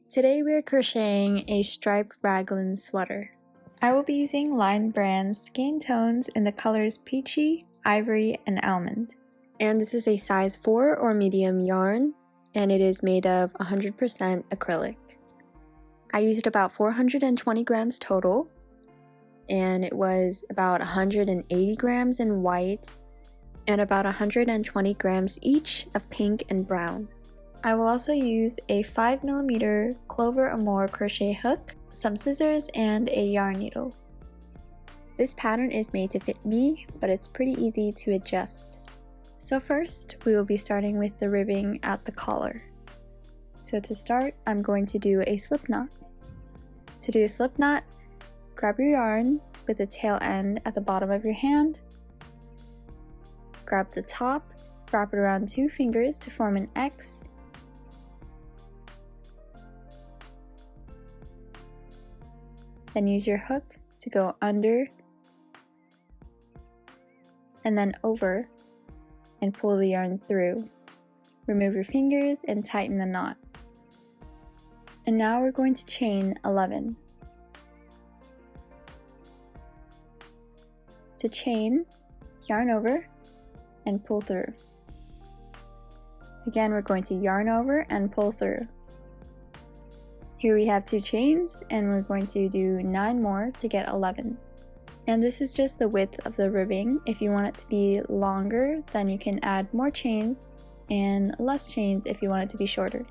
Today we are crocheting a striped raglan sweater. I will be using Line brand skein tones in the colors Peachy, Ivory, and Almond. And this is a size 4 or medium yarn, and it is made of 100% acrylic. I used about 420 grams total, and it was about 180 grams in white and about 120 grams each of pink and brown. I will also use a 5mm Clover Amour crochet hook, some scissors, and a yarn needle. This pattern is made to fit me, but it's pretty easy to adjust. So first, we will be starting with the ribbing at the collar. So to start, I'm going to do a slip knot. To do a slip knot, grab your yarn with the tail end at the bottom of your hand, grab the top, wrap it around 2 fingers to form an X, then use your hook to go under and then over and pull the yarn through. Remove your fingers and tighten the knot. And now we're going to chain 11. To chain, yarn over and pull through. Again, we're going to yarn over and pull through. Here we have 2 chains, and we're going to do 9 more to get 11. And this is just the width of the ribbing. If you want it to be longer, then you can add more chains and less chains if you want it to be shorter.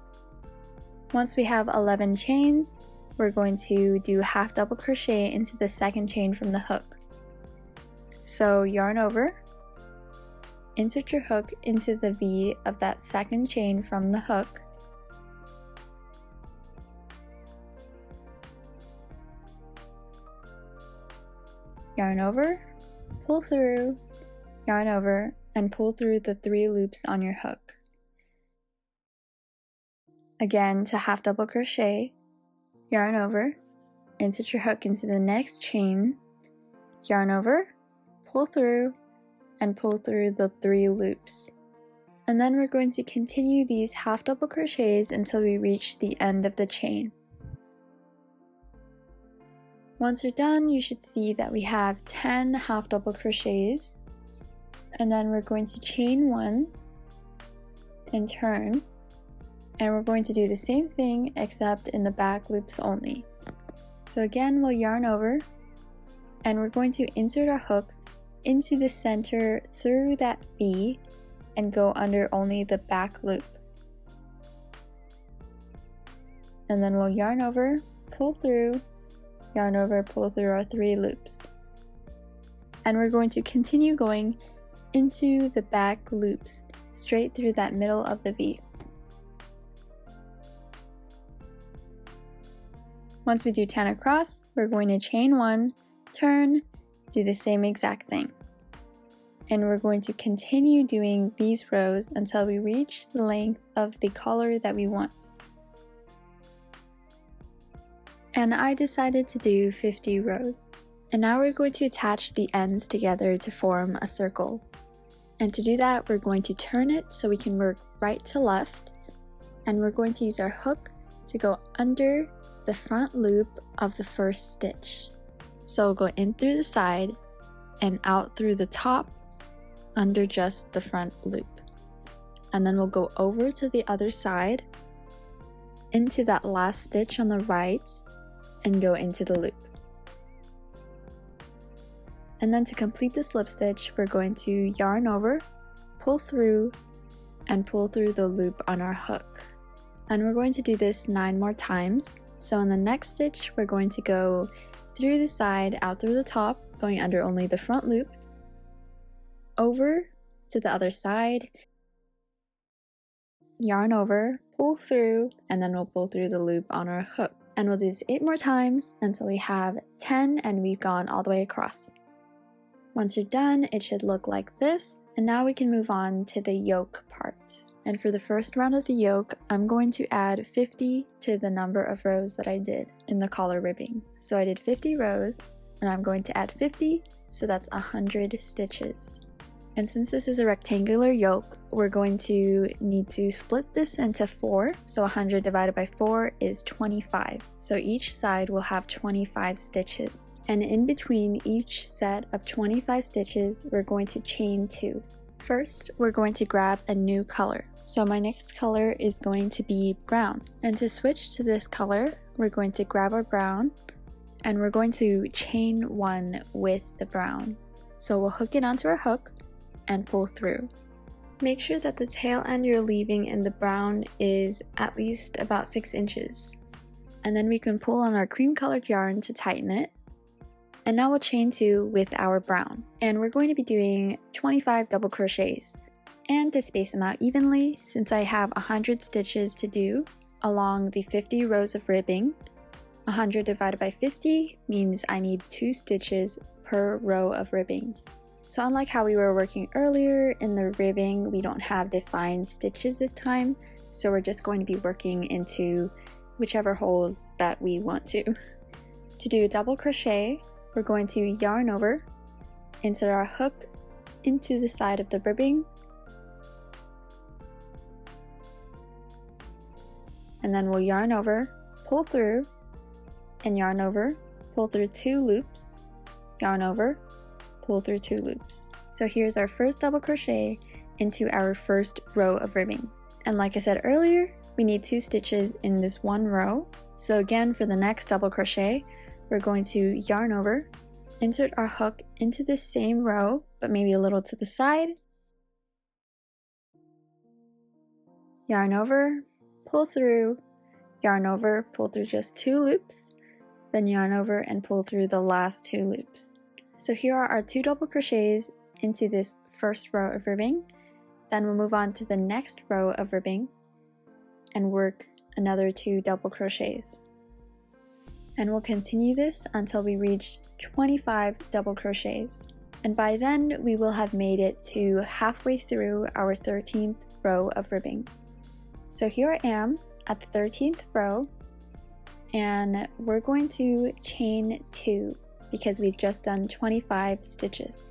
Once we have 11 chains, we're going to do half double crochet into the second chain from the hook. So yarn over, insert your hook into the V of that second chain from the hook, yarn over, pull through, yarn over, and pull through the 3 loops on your hook. Again, to half double crochet, yarn over, insert your hook into the next chain, yarn over, pull through, and pull through the 3 loops. And then we're going to continue these half double crochets until we reach the end of the chain. Once you're done, you should see that we have 10 half double crochets, and then we're going to chain 1 and turn, and we're going to do the same thing except in the back loops only. So again, we'll yarn over, and we're going to insert our hook into the center through that V and go under only the back loop. And then we'll yarn over, pull through, yarn over, pull through our 3 loops. And we're going to continue going into the back loops, straight through that middle of the V. Once we do 10 across, we're going to chain 1, turn, do the same exact thing. And we're going to continue doing these rows until we reach the length of the collar that we want. And I decided to do 50 rows. And now we're going to attach the ends together to form a circle. And to do that, we're going to turn it so we can work right to left. And we're going to use our hook to go under the front loop of the first stitch. So we'll go in through the side and out through the top under just the front loop. And then we'll go over to the other side into that last stitch on the right and go into the loop. And then to complete the slip stitch, we're going to yarn over, pull through, and pull through the loop on our hook. And we're going to do this 9 more times. So in the next stitch, we're going to go through the side, out through the top, going under only the front loop, over to the other side, yarn over, pull through, and then we'll pull through the loop on our hook. And we'll do this 8 more times until we have 10 and we've gone all the way across. Once you're done, it should look like this. And now we can move on to the yoke part. And for the first round of the yoke, I'm going to add 50 to the number of rows that I did in the collar ribbing. So I did 50 rows, and I'm going to add 50, so that's 100 stitches. And since this is a rectangular yoke, we're going to need to split this into 4. So 100 divided by 4 is 25. So each side will have 25 stitches. And in between each set of 25 stitches, we're going to chain 2. First, we're going to grab a new color. So my next color is going to be brown. And to switch to this color, we're going to grab our brown and we're going to chain 1 with the brown. So we'll hook it onto our hook and pull through. Make sure that the tail end you're leaving in the brown is at least about 6 inches. And then we can pull on our cream colored yarn to tighten it. And now we'll chain 2 with our brown. And we're going to be doing 25 double crochets. And to space them out evenly, since I have 100 stitches to do along the 50 rows of ribbing, 100 divided by 50 means I need 2 stitches per row of ribbing. So unlike how we were working earlier in the ribbing, we don't have defined stitches this time, so we're just going to be working into whichever holes that we want to. To do a double crochet, we're going to yarn over, insert our hook into the side of the ribbing, and then we'll yarn over, pull through, and yarn over, pull through 2 loops, yarn over, pull through 2 loops. So here's our first double crochet into our first row of ribbing. And like I said earlier, we need 2 stitches in this one row. So again, for the next double crochet, we're going to yarn over, insert our hook into the same row, but maybe a little to the side, yarn over, pull through, yarn over, pull through just 2 loops, then yarn over and pull through the last 2 loops. So here are our 2 double crochets into this first row of ribbing. Then we'll move on to the next row of ribbing and work another 2 double crochets. And we'll continue this until we reach 25 double crochets. And by then we will have made it to halfway through our 13th row of ribbing. So here I am at the 13th row, and we're going to chain 2 because we've just done 25 stitches.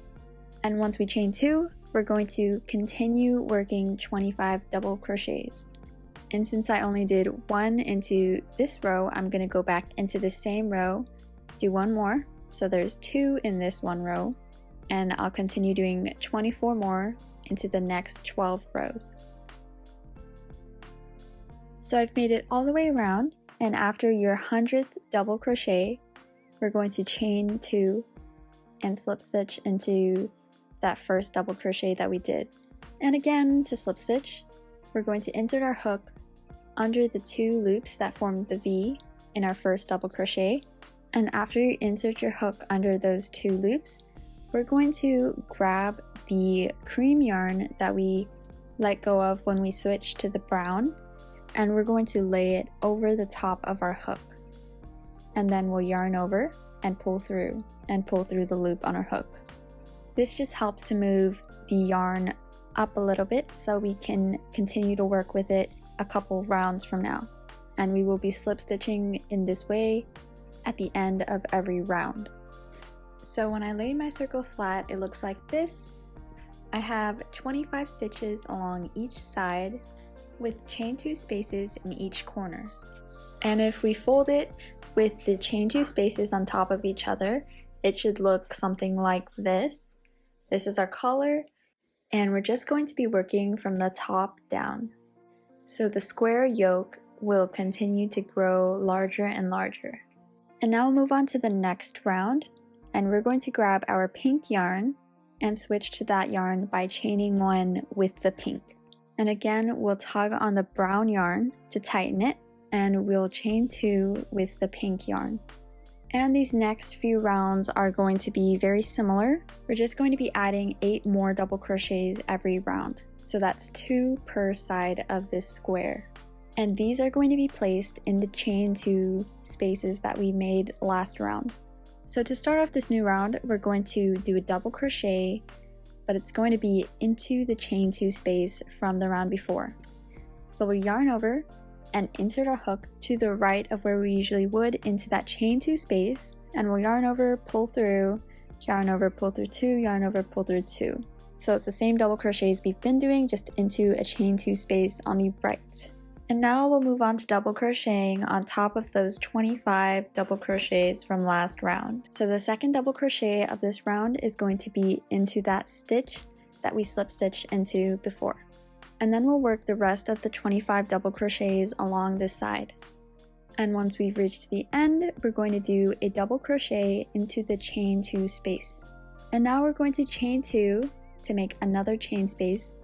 And once we chain 2, we're going to continue working 25 double crochets. And since I only did 1 into this row, I'm going to go back into the same row, do 1 more, so there's 2 in this one row, and I'll continue doing 24 more into the next 12 rows. So I've made it all the way around, and after your 100th double crochet, we're going to chain 2 and slip stitch into that first double crochet that we did. And again, to slip stitch, we're going to insert our hook under the 2 loops that formed the V in our first double crochet. And after you insert your hook under those 2 loops, we're going to grab the cream yarn that we let go of when we switched to the brown, and we're going to lay it over the top of our hook. And then we'll yarn over and pull through the loop on our hook. This just helps to move the yarn up a little bit so we can continue to work with it a couple rounds from now. And we will be slip stitching in this way at the end of every round. So when I lay my circle flat, it looks like this. I have 25 stitches along each side with chain 2 spaces in each corner. And if we fold it with the chain 2 spaces on top of each other, it should look something like this. This is our collar, and we're just going to be working from the top down. So the square yoke will continue to grow larger and larger. And now we'll move on to the next round, and we're going to grab our pink yarn and switch to that yarn by chaining 1 with the pink. And again, we'll tug on the brown yarn to tighten it, and we'll chain 2 with the pink yarn. And these next few rounds are going to be very similar. We're just going to be adding 8 more double crochets every round. So that's 2 per side of this square. And these are going to be placed in the chain 2 spaces that we made last round. So to start off this new round, we're going to do a double crochet, but it's going to be into the chain 2 space from the round before. So we'll yarn over and insert our hook to the right of where we usually would into that chain 2 space, and we'll yarn over, pull through, yarn over, pull through 2, yarn over, pull through 2. So it's the same double crochets we've been doing, just into a chain 2 space on the right. And now we'll move on to double crocheting on top of those 25 double crochets from last round. So the second double crochet of this round is going to be into that stitch that we slip stitched into before. And then we'll work the rest of the 25 double crochets along this side. And once we've reached the end, we're going to do a double crochet into the chain 2 space. And now we're going to chain 2 to make another chain space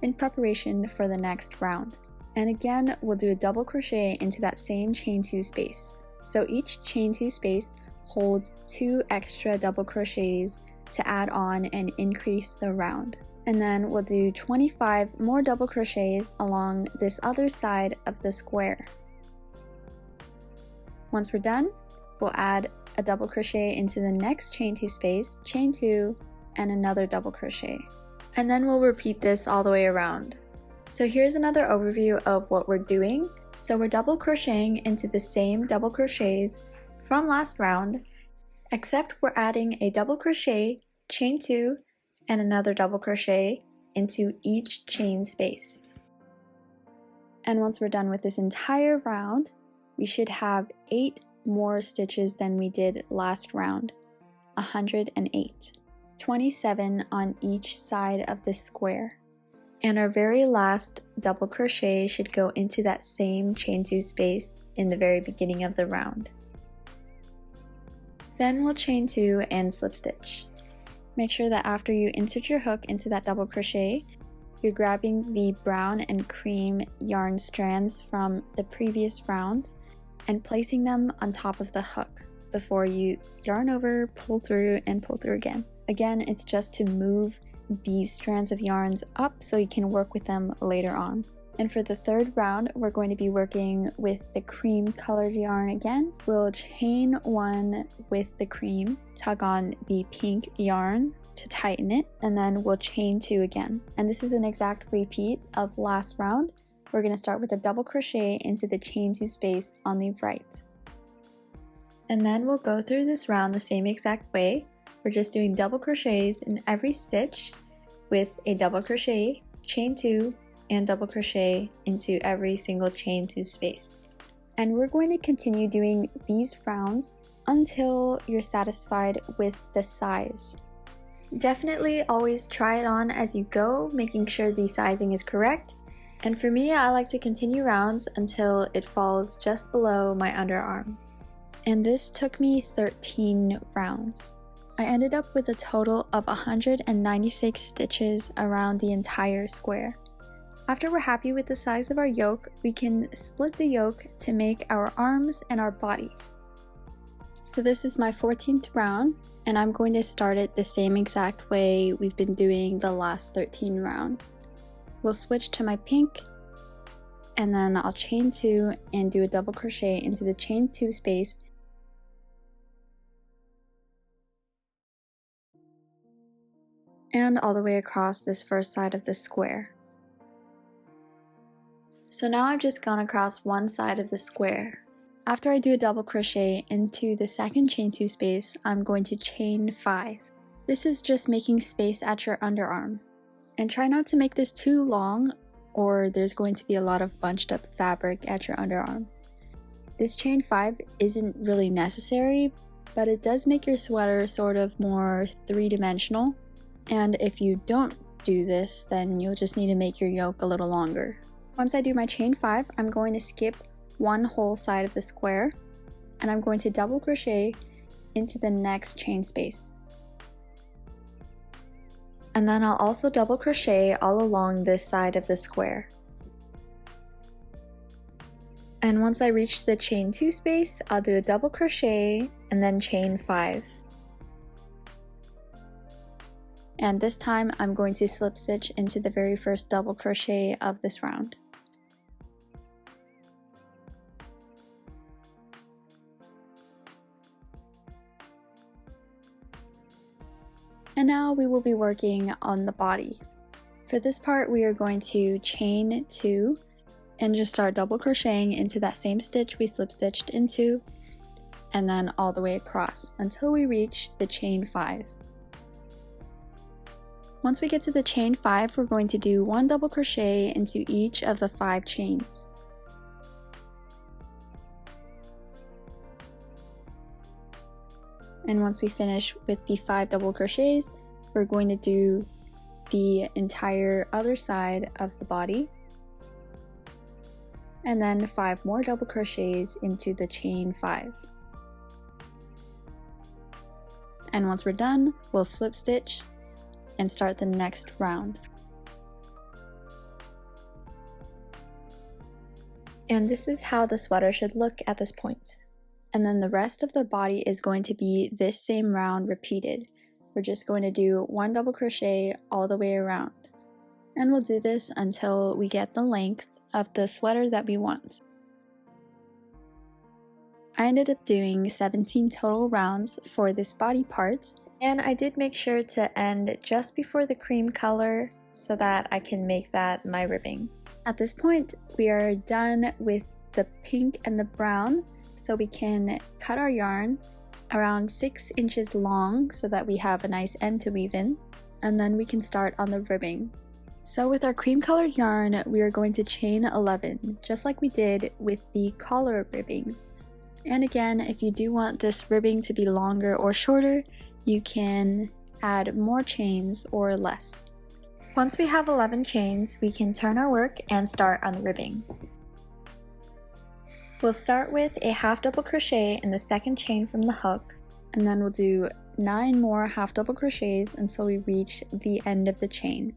in preparation for the next round. And again, we'll do a double crochet into that same chain 2 space. So each chain 2 space holds 2 extra double crochets to add on and increase the round. And then we'll do 25 more double crochets along this other side of the square. Once we're done, we'll add a double crochet into the next chain 2 space, chain 2, and another double crochet. And then we'll repeat this all the way around. So here's another overview of what we're doing. So we're double crocheting into the same double crochets from last round, except we're adding a double crochet, chain 2, and another double crochet into each chain space. And once we're done with this entire round, we should have 8 more stitches than we did last round, 108, 27 on each side of the square. And our very last double crochet should go into that same chain 2 space in the very beginning of the round. Then we'll chain 2 and slip stitch. Make sure that after you insert your hook into that double crochet, you're grabbing the brown and cream yarn strands from the previous rounds and placing them on top of the hook before you yarn over, pull through, and pull through again. Again, it's just to move these strands of yarns up so you can work with them later on. And for the third round, we're going to be working with the cream colored yarn again. We'll chain 1 with the cream, tug on the pink yarn to tighten it, and then we'll chain 2 again. And this is an exact repeat of last round. We're going to start with a double crochet into the chain 2 space on the right. And then we'll go through this round the same exact way. We're just doing double crochets in every stitch with a double crochet, chain 2, and double crochet into every single chain 2 space. And we're going to continue doing these rounds until you're satisfied with the size. Definitely always try it on as you go, making sure the sizing is correct. And for me, I like to continue rounds until it falls just below my underarm. And this took me 13 rounds. I ended up with a total of 196 stitches around the entire square. After we're happy with the size of our yoke, we can split the yoke to make our arms and our body. So this is my 14th round, and I'm going to start it the same exact way we've been doing the last 13 rounds. We'll switch to my pink, and then I'll chain 2 and do a double crochet into the chain 2 space and all the way across this first side of the square. So now I've just gone across one side of the square. After I do a double crochet into the second chain 2 space, I'm going to chain 5. This is just making space at your underarm. And try not to make this too long or there's going to be a lot of bunched up fabric at your underarm. This chain 5 isn't really necessary, but it does make your sweater sort of more 3-dimensional. And if you don't do this, then you'll just need to make your yoke a little longer. Once I do my chain 5, I'm going to skip one whole side of the square, and I'm going to double crochet into the next chain space. And then I'll also double crochet all along this side of the square. And once I reach the chain 2 space, I'll do a double crochet and then chain 5. And this time I'm going to slip stitch into the very first double crochet of this round. And now we will be working on the body. For this part, we are going to chain 2 and just start double crocheting into that same stitch we slip stitched into, and then all the way across until we reach the chain 5. Once we get to the chain 5, we're going to do 1 double crochet into each of the 5 chains. And once we finish with the 5 double crochets, we're going to do the entire other side of the body, and then 5 more double crochets into the chain 5. And once we're done, we'll slip stitch and start the next round. And this is how the sweater should look at this point. And then the rest of the body is going to be this same round repeated. We're just going to do 1 double crochet all the way around. And we'll do this until we get the length of the sweater that we want. I ended up doing 17 total rounds for this body part. And I did make sure to end just before the cream color so that I can make that my ribbing. At this point, we are done with the pink and the brown, so we can cut our yarn around 6 inches long so that we have a nice end to weave in, and then we can start on the ribbing. So with our cream colored yarn, we are going to chain 11, just like we did with the collar ribbing. And again, if you do want this ribbing to be longer or shorter, you can add more chains or less. Once we have 11 chains, we can turn our work and start on the ribbing. We'll start with a half double crochet in the second chain from the hook, and then we'll do 9 more half double crochets until we reach the end of the chain.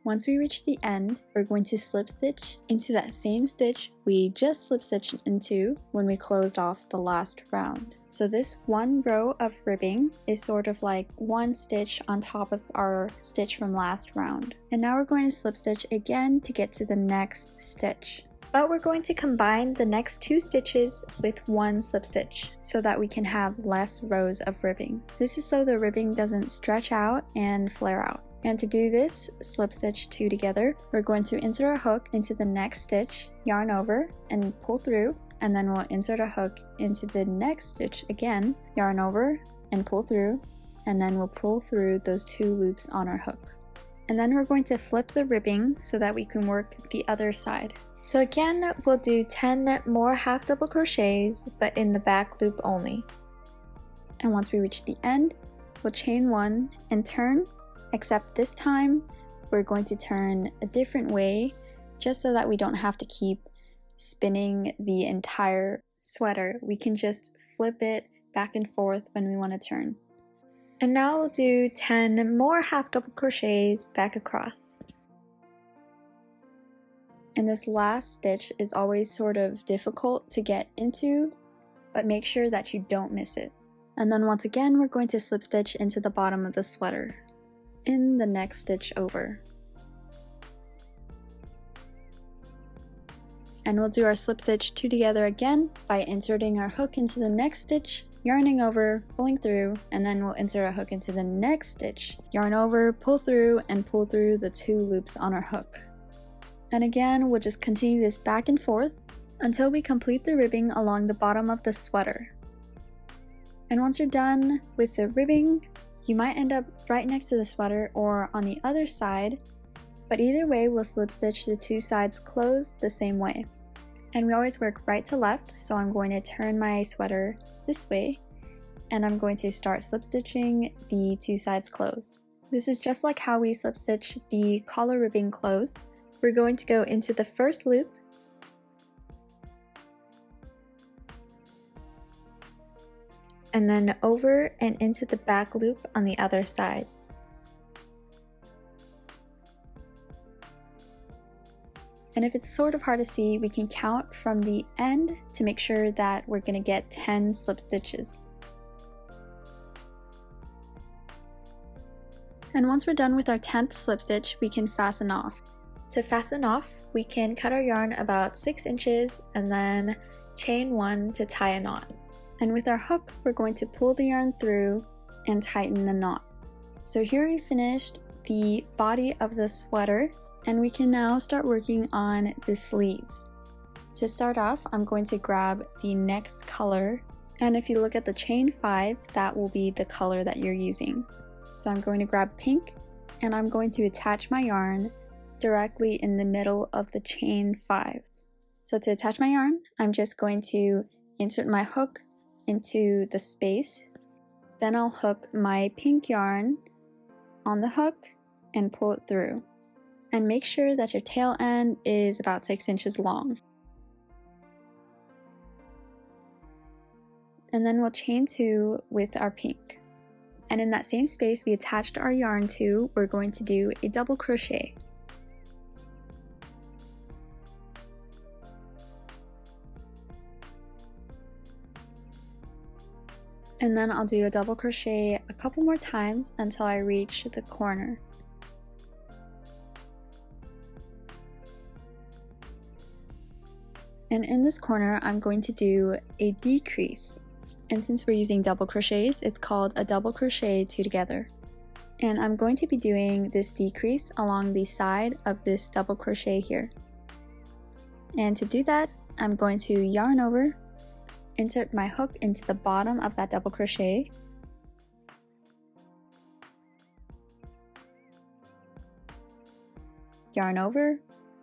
Once we reach the end, we're going to slip stitch into that same stitch we just slip stitched into when we closed off the last round. So this one row of ribbing is sort of like one stitch on top of our stitch from last round. And now we're going to slip stitch again to get to the next stitch. But we're going to combine the next 2 stitches with 1 slip stitch so that we can have less rows of ribbing. This is so the ribbing doesn't stretch out and flare out. And to do this, slip stitch 2 together, we're going to insert our hook into the next stitch, yarn over, and pull through, and then we'll insert our hook into the next stitch again, yarn over, and pull through, and then we'll pull through those 2 loops on our hook. And then we're going to flip the ribbing so that we can work the other side. So again, we'll do 10 more half double crochets, but in the back loop only. And once we reach the end, we'll chain 1 and turn, except this time we're going to turn a different way just so that we don't have to keep spinning the entire sweater. We can just flip it back and forth when we want to turn. And now we'll do 10 more half double crochets back across. And this last stitch is always sort of difficult to get into, but make sure that you don't miss it. And then once again, we're going to slip stitch into the bottom of the sweater in the next stitch over. And we'll do our slip stitch 2 together again by inserting our hook into the next stitch, yarning over, pulling through, and then we'll insert our hook into the next stitch, yarn over, pull through, and pull through the 2 loops on our hook. And again, we'll just continue this back and forth until we complete the ribbing along the bottom of the sweater. And once you're done with the ribbing, you might end up right next to the sweater or on the other side, but either way we'll slip stitch the 2 sides closed the same way. And we always work right to left, so I'm going to turn my sweater this way, and I'm going to start slip stitching the 2 sides closed. This is just like how we slip stitch the collar ribbing closed. We're going to go into the first loop, and then over and into the back loop on the other side. And if it's sort of hard to see, we can count from the end to make sure that we're going to get 10 slip stitches. And once we're done with our 10th slip stitch, we can fasten off. To fasten off, we can cut our yarn about 6 inches and then chain 1 to tie a knot. And with our hook, we're going to pull the yarn through and tighten the knot. So here we finished the body of the sweater, and we can now start working on the sleeves. To start off, I'm going to grab the next color, and if you look at the chain 5, that will be the color that you're using. So I'm going to grab pink and I'm going to attach my yarn directly in the middle of the chain 5. So to attach my yarn, I'm just going to insert my hook into the space. Then I'll hook my pink yarn on the hook and pull it through. And make sure that your tail end is about 6 inches long. And then we'll chain 2 with our pink. And in that same space we attached our yarn to, we're going to do a double crochet. And then I'll do a double crochet a couple more times until I reach the corner. And in this corner, I'm going to do a decrease. And since we're using double crochets, it's called a double crochet 2 together. And I'm going to be doing this decrease along the side of this double crochet here. And to do that, I'm going to yarn over, insert my hook into the bottom of that double crochet, yarn over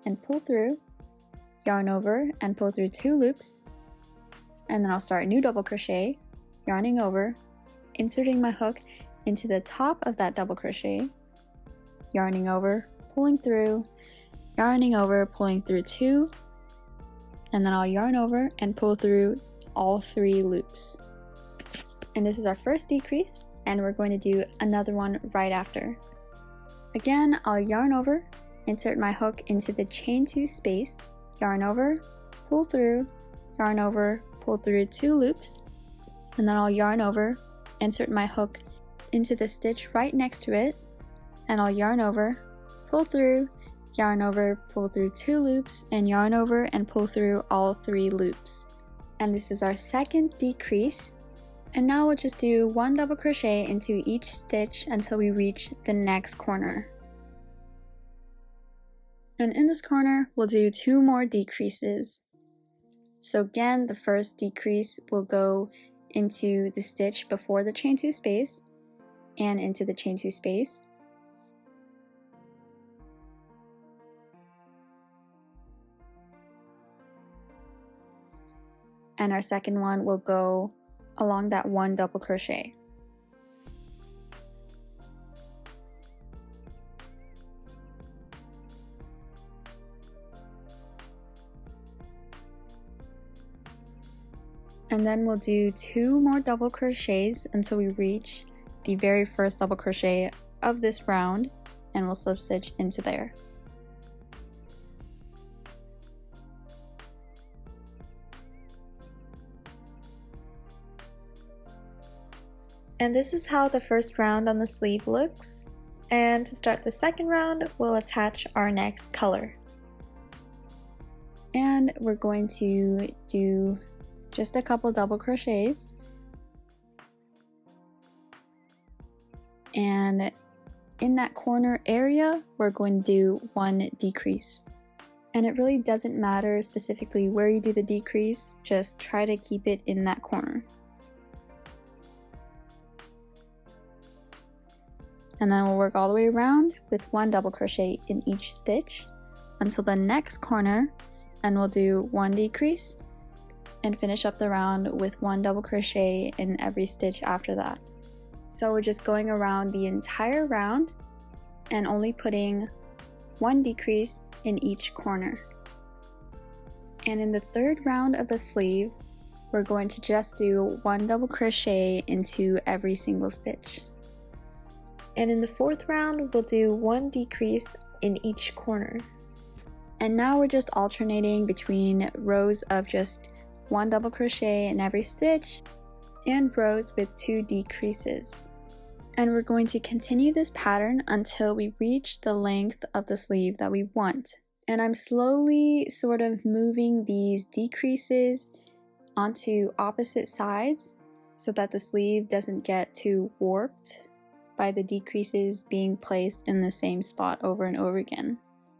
and pull through, yarn over and pull through 2 loops, and then I'll start a new double crochet, yarning over, inserting my hook into the top of that double crochet, yarning over, pulling through, yarning over, pulling through 2, and then I'll yarn over and pull through all 3 loops. And this is our first decrease, and we're going to do another one right after. Again, I'll yarn over, insert my hook into the chain 2 space, yarn over, pull through, yarn over, pull through 2 loops, and then I'll yarn over, insert my hook into the stitch right next to it, and I'll yarn over, pull through, yarn over, pull through 2 loops, and yarn over and pull through all 3 loops. And this is our second decrease. And now we'll just do 1 double crochet into each stitch until we reach the next corner. And in this corner, we'll do 2 more decreases. So again, the first decrease will go into the stitch before the chain 2 space and into the chain 2 space. And our second one will go along that 1 double crochet. And then we'll do 2 more double crochets until we reach the very first double crochet of this round, and we'll slip stitch into there. And this is how the first round on the sleeve looks. And to start the second round, we'll attach our next color. And we're going to do just a couple double crochets. And in that corner area, we're going to do 1 decrease. And it really doesn't matter specifically where you do the decrease, just try to keep it in that corner. And then we'll work all the way around with 1 double crochet in each stitch until the next corner, and we'll do 1 decrease and finish up the round with 1 double crochet in every stitch after that. So we're just going around the entire round and only putting 1 decrease in each corner. And in the third round of the sleeve, we're going to just do 1 double crochet into every single stitch. And in the fourth round, we'll do 1 decrease in each corner. And now we're just alternating between rows of just 1 double crochet in every stitch and rows with 2 decreases. And we're going to continue this pattern until we reach the length of the sleeve that we want. And I'm slowly sort of moving these decreases onto opposite sides so that the sleeve doesn't get too warped by the decreases being placed in the same spot over and over again.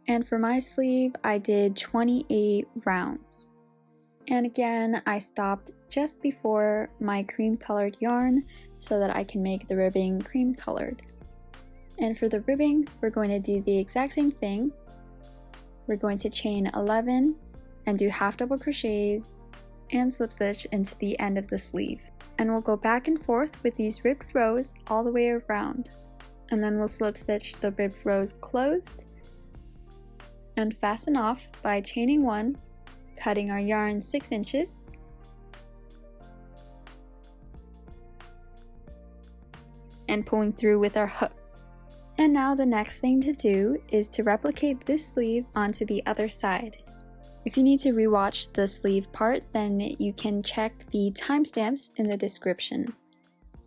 And for my sleeve, I did 28 rounds. And again, I stopped just before my cream colored yarn so that I can make the ribbing cream colored. And for the ribbing, we're going to do the exact same thing. We're going to chain 11 and do half double crochets and slip stitch into the end of the sleeve. And we'll go back and forth with these ribbed rows all the way around. And then we'll slip stitch the ribbed rows closed and fasten off by chaining 1, cutting our yarn 6 inches, and pulling through with our hook. And now the next thing to do is to replicate this sleeve onto the other side. If you need to rewatch the sleeve part, then you can check the timestamps in the description.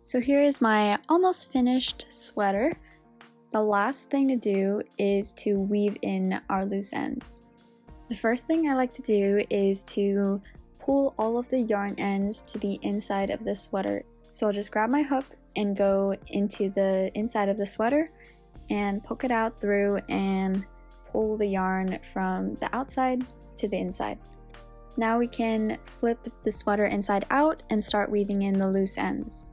So here is my almost finished sweater. The last thing to do is to weave in our loose ends. The first thing I like to do is to pull all of the yarn ends to the inside of the sweater. So I'll just grab my hook and go into the inside of the sweater and poke it out through and pull the yarn from the outside to the inside. Now we can flip the sweater inside out and start weaving in the loose ends.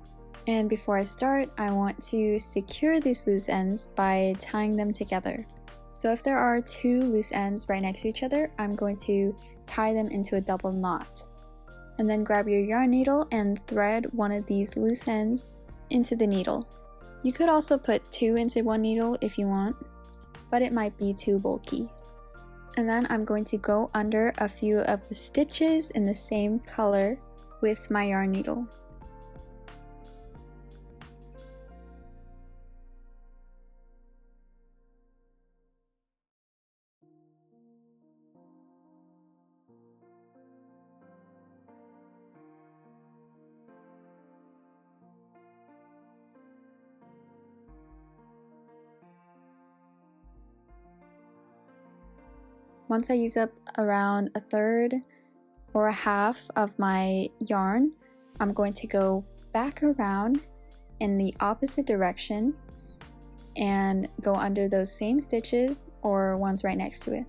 And before I start, I want to secure these loose ends by tying them together. So if there are 2 loose ends right next to each other, I'm going to tie them into a double knot. And then grab your yarn needle and thread one of these loose ends into the needle. You could also put 2 into one needle if you want, but it might be too bulky. And then I'm going to go under a few of the stitches in the same color with my yarn needle. Once I use up around a third or a half of my yarn, I'm going to go back around in the opposite direction and go under those same stitches or ones right next to it.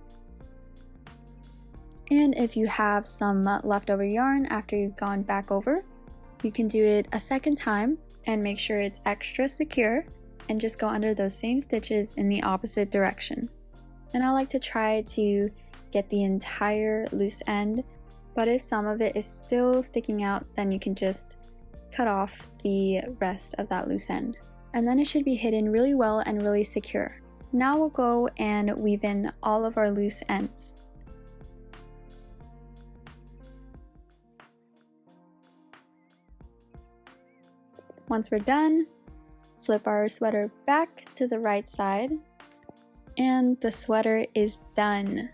And if you have some leftover yarn after you've gone back over, you can do it a second time and make sure it's extra secure and just go under those same stitches in the opposite direction. And I like to try to get the entire loose end, but if some of it is still sticking out, then you can just cut off the rest of that loose end. And then it should be hidden really well and really secure. Now we'll go and weave in all of our loose ends. Once we're done, flip our sweater back to the right side, and the sweater is done.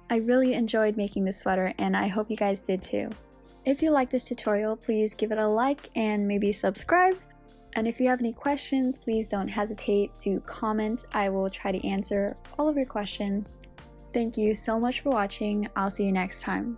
I really enjoyed making this sweater and I hope you guys did too. If you like this tutorial, please give it a like and maybe subscribe. And if you have any questions, please don't hesitate to comment. I will try to answer all of your questions. Thank you so much for watching. I'll see you next time.